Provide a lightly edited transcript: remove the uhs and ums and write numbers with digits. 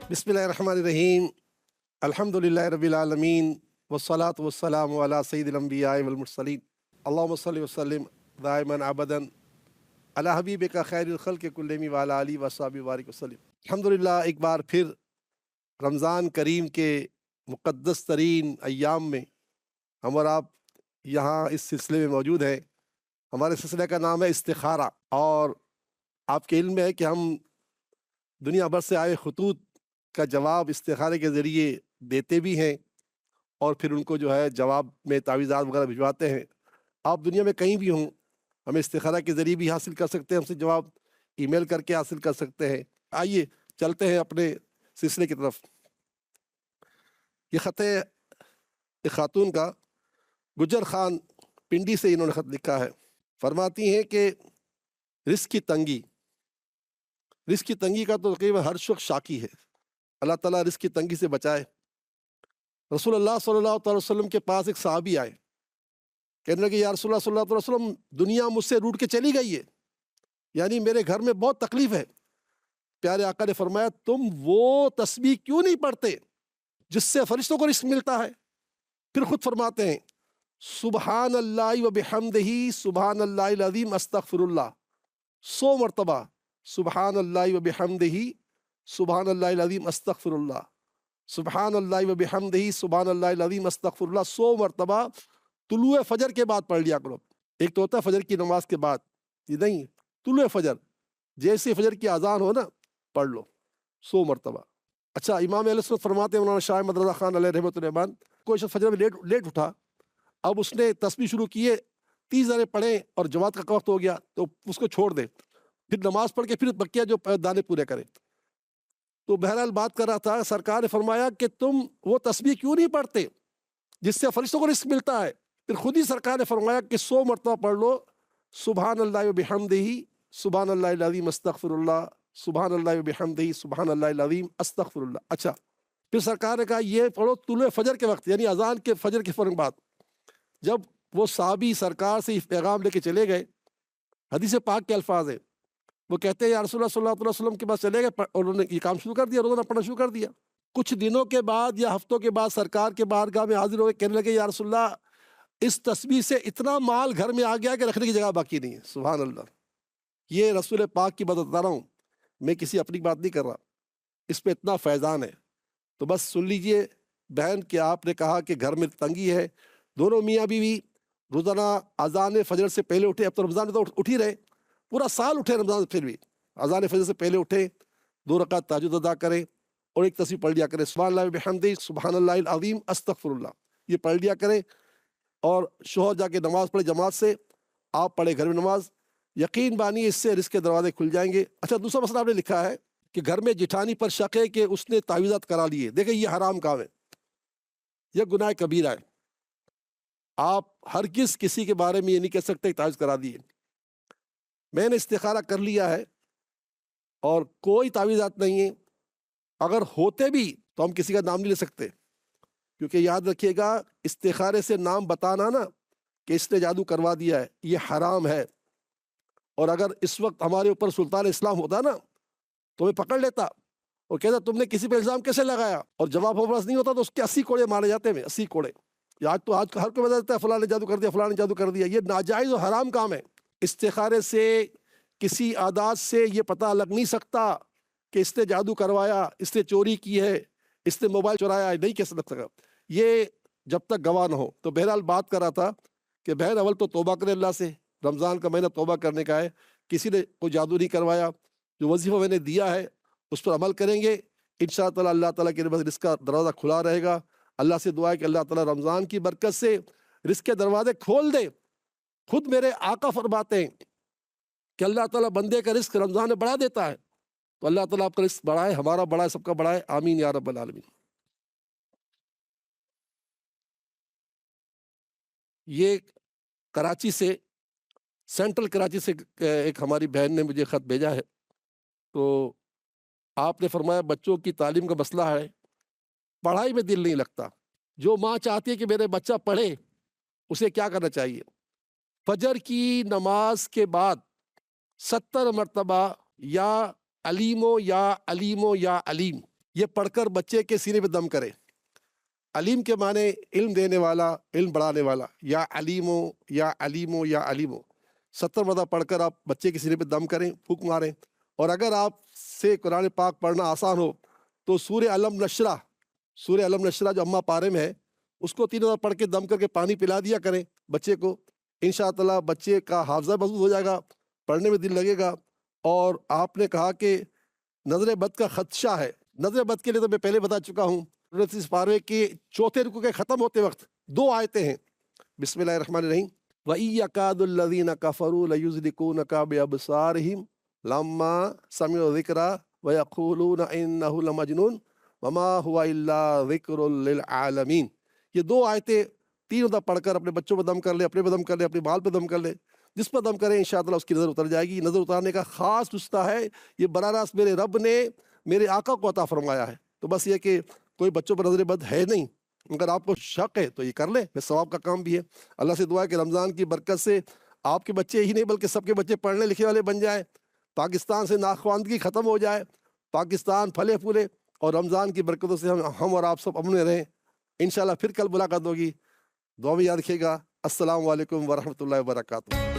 बिस्मिल्लाहिर्रहमानिर्रहीम अल्हम्दुलिल्लाहि रब्बिल आलमीन वस्सलातु वस्सलामु अला सय्यिदिल अंबिया'i वल मुरसलीन अल्लाहुम्मा सल्लि व सल्लिम दाइमन अबदन अला हबीबिका खैरिल खल्क़ि कुल्लिहिम व अला आलिहि व अस्हाबिहि बारिक वसल्लिम। अल्हम्दुलिल्लाह, एक बार फिर रमज़ान करीम के मुक़द्दस तरीन अय्याम में हम और आप यहाँ इस सिलसिले में मौजूद हैं। हमारे सिलसिले का नाम है इस्तिखारा, और आपके इल्म में है कि हम दुनिया भर से आए खतूत का जवाब इस्तिखारे के ज़रिए देते भी हैं और फिर उनको जो है जवाब में तावीज़ात वगैरह भिजवाते हैं। आप दुनिया में कहीं भी हों, हमें इस्तिखारा के ज़रिए भी हासिल कर सकते हैं, हमसे जवाब ईमेल करके हासिल कर सकते हैं। आइए चलते हैं अपने सिलसिले की तरफ। ये ख़त है एक खातून का, गुजर खान पिंडी से इन्होंने ख़त लिखा है। फरमाती हैं कि रिस्क की तंगी का तो तकरीबन हर शख्स शाकी है। अल्लाह ताला रिस्क की तंगी से बचाए। रसूलुल्लाह सल्लल्लाहु अलैहि वसल्लम के पास एक सहाबी आए, कहने लगे या रसूलुल्लाह सल्लल्लाहु अलैहि वसल्लम, दुनिया मुझसे रूठ के चली गई है, यानी मेरे घर में बहुत तकलीफ है। प्यारे आका ने फरमाया, तुम वो तस्बीह क्यों नहीं पढ़ते जिससे फरिश्तों को रिस्क मिलता है? फिर खुद फरमाते हैं, सुबहान अल्लाह व बिहम्दिही सुबहान अल्लाहिल अज़ीम अस्तगफिरुल्लाह 100 मरतबा, सुबहान अल्लाह व बिहम्दिही सुबहान अल्लाहिल अज़ीम अस्तगफिरुल्लाह, सुबहान अल्लाह व बिहम्दिही सुबहान अल्लाहिल अज़ीम अस्तगफिरुल्लाह 100 मरतबा तुलुए फजर के बाद पढ़ लिया करो। एक तो होता है फजर की नमाज के बाद, ये नहीं, तुलुए फजर, जैसे फजर की अजान हो ना, पढ़ लो 100 मरतबा। अच्छा, इमाम अहले सुन्नत फरमाते हैं, मौलाना शाह अहमद रज़ा खान अलैहि रहमतुल्लाह, कोई शख्स फजर में लेट उठा, अब उसने तस्बीह शुरू किए, 30 दाने पढ़े और जमात का वक्त हो गया, तो उसको छोड़ दे, फिर नमाज पढ़ के फिर बकिया जो दाने पूरे करे। तो बहरहाल बात कर रहा था, सरकार ने फरमाया कि तुम वो तस्बीह क्यों नहीं पढ़ते जिससे फरिश्तों को रिस्क मिलता है? फिर खुद ही सरकार ने फरमाया कि 100 मरतबा पढ़ लो, सुबहान अल्लाह व बिहम्दिही सुबहान अल्लाहिल अज़ीम अस्तगफिरुल्लाह, सुबहान अल्लाह व बिहम्दिही सुबहान अल्लाहिल अज़ीम अस्तगफिरुल्लाह। अच्छा, फिर सरकार ने कहा ये पढ़ो तुलुए फजर के वक्त, यानी अजान के फजर के फौरन बाद। जब वो साहबी सरकार से पैगाम लेके चले गए, हदीस पाक के अल्फाज है, वो कहते हैं या रसूलुल्लाह सल्लल्लाहु अलैहि वसल्लम के पास चले गए और उन्होंने ये काम शुरू कर दिया, रोज़ाना पढ़ना शुरू कर दिया। कुछ दिनों के बाद या हफ्तों के बाद सरकार के बारगाह में हाजिर हो गए, कहने लगे या रसूलुल्लाह, इस तस्बीह से इतना माल घर में आ गया कि रखने की जगह बाकी नहीं है। सुभान अल्लाह, ये रसूल पाक की बात बता रहा हूँ, मैं किसी अपनी बात नहीं कर रहा, इस पर इतना फैज़ान है। तो बस सुन लीजिए बहन कि आपने कहा कि घर में तंगी है, दोनों मियाँ बीवी रोज़ाना अजान फजर से पहले उठे, अब तो रमज़ान में तो उठ ही रहे, पूरा साल उठे रमज़ान, फिर भी अजान फजर से पहले उठे, 2 रकात तहज्जुद अदा करें और एक तस्बीह पढ़ लिया करें, सुभान अल्लाह व बिहम्दिही सुभान अल्लाहिल अज़ीम अस्तगफिरुल्लाह, ये पढ़ लिया करें। और शोहर जाके नमाज़ पढ़े जमात से, आप पढ़े घर में नमाज, यकीन बानिए इससे रिज़्क़ के दरवाजे खुल जाएंगे। अच्छा, दूसरा मसला आपने लिखा है कि घर में जिठानी पर शक है कि उसने तावीज़ात करा लिए। देखिए, ये हराम काम है, यह गुनाह कबीरा है। आप हरगिज़ किसी के बारे में ये नहीं कह सकते तावीज़ करा दिए। मैंने इस्तिखारा कर लिया है और कोई तावीज़ात नहीं है, अगर होते भी तो हम किसी का नाम नहीं ले सकते, क्योंकि याद रखिएगा इस्तिखारे से नाम बताना ना कि इसने जादू करवा दिया है, ये हराम है। और अगर इस वक्त हमारे ऊपर सुल्तान इस्लाम होता ना, तो हमें पकड़ लेता और कहता तुमने किसी पे इल्ज़ाम कैसे लगाया, और जवाब हमारे पास नहीं होता तो उसके 80 कोड़े मारे जाते हैं, 80 कोड़े। आज तो आज हर कोई बता देता है फलां ने जादू कर दिया, फलां ने जादू कर दिया। ये नाजायज़ और हराम काम है। इस्तिखारे से किसी आदात से ये पता लग नहीं सकता कि इसने जादू करवाया, इसने चोरी की है, इसने मोबाइल चुराया है, नहीं कैसे लग सका, ये जब तक गवाह न हो। तो बहरहाल बात कर रहा था कि बहन अव्वल तो तौबा करें अल्लाह से, रमज़ान का महीना तौबा करने का है, किसी ने कोई जादू नहीं करवाया, जो वजीफ़ा मैंने दिया है उस पर अमल करेंगे, इंशाअल्लाह अल्लाह ताला के रिज़्क़ का दरवाज़ा खुला रहेगा। अल्लाह से दुआ है कि अल्लाह ताला रमज़ान की बरकत से रिज़्क़ के दरवाजे खोल दे। खुद मेरे आका फरमाते हैं कि अल्लाह ताला बंदे का रिज़्क़ रमज़ान में बढ़ा देता है, तो अल्लाह ताला आपका रिज़्क़ बढ़ाए, हमारा बढ़ाए, सबका बढ़ाए, आमीन या रब्बल आलमीन। ये कराची से, सेंट्रल कराची से एक हमारी बहन ने मुझे ख़त भेजा है। तो आपने फरमाया बच्चों की तालीम का मसला है, पढ़ाई में दिल नहीं लगता, जो माँ चाहती है कि मेरे बच्चा पढ़े, उसे क्या करना चाहिए? फजर की नमाज के बाद 70 मरतबा या अलीमो या अलीमो या अलीम, یہ پڑھ کر بچے کے سینے پہ دم کریں۔ علیم کے معنی علم دینے والا، علم بڑھانے والا، یا علیمو یا علیمو یا علیمو۔ 70 مرتبہ پڑھ کر آپ بچے کے سینے پہ دم کریں، پھونک ماریں۔ اور اگر آپ سے قرآن پاک پڑھنا آسان ہو تو سورہ علم نشرہ جو اماں پارے میں ہے اس کو 3 مرتبہ پڑھ کے دم کر کے پانی پلا دیا کریں بچے کو۔ انشاءاللہ بچے کا حافظہ مضبوط ہو جائے گا، پڑھنے میں دل لگے گا۔ اور آپ نے کہا کہ نظر بد کا خدشہ ہے، نظر بد کے لیے تو میں پہلے بتا چکا ہوں۔ اس پارے کے چوتھے رکوع کے ختم ہوتے وقت 2 آیتیں ہیں۔ بسم اللہ الرحمن الرحیم۔ وَإِن يَكَادُ الَّذِينَ كَفَرُوا لَيُزْلِقُونَكَ بِأَبْصَارِهِمْ لَمَّا سَمِعُوا الذِّكْرَ وَيَقُولُونَ إِنَّهُ لَمَجْنُونٌ وَمَا هُوَ إِلَّا ذِكْرٌ لِلْعَالَمِينَ۔ یہ 2 آیتیں 3 دفعہ پڑھ کر اپنے بچوں پہ دم کر لے، اپنے پہ دم کر لے، اپنی بال پہ دم کر لے۔ جس پر دم کرے انشاءاللہ اس کی نظر اتر جائے گی۔ نظر اتارنے کا خاص نسخہ ہے، یہ براہ راست میرے رب نے میرے آقا کو عطا فرمایا ہے۔ تو بس یہ کہ کوئی بچوں پر نظر بد ہے نہیں، اگر آپ کو شک ہے تو یہ کر لیں، یہ ثواب کا کام بھی ہے۔ اللہ سے دعا ہے کہ رمضان کی برکت سے آپ کے بچے ہی نہیں بلکہ سب کے بچے پڑھنے لکھنے والے بن جائیں، پاکستان سے ناخواندگی ختم ہو جائے، پاکستان پھلے پھولے، اور رمضان کی برکتوں سے ہم اور آپ سب امن میں رہیں۔ انشاءاللہ پھر کل ملاقات ہوگی، دعا میں یاد رکھیے گا۔ السلام علیکم ورحمۃ اللہ وبرکاتہ۔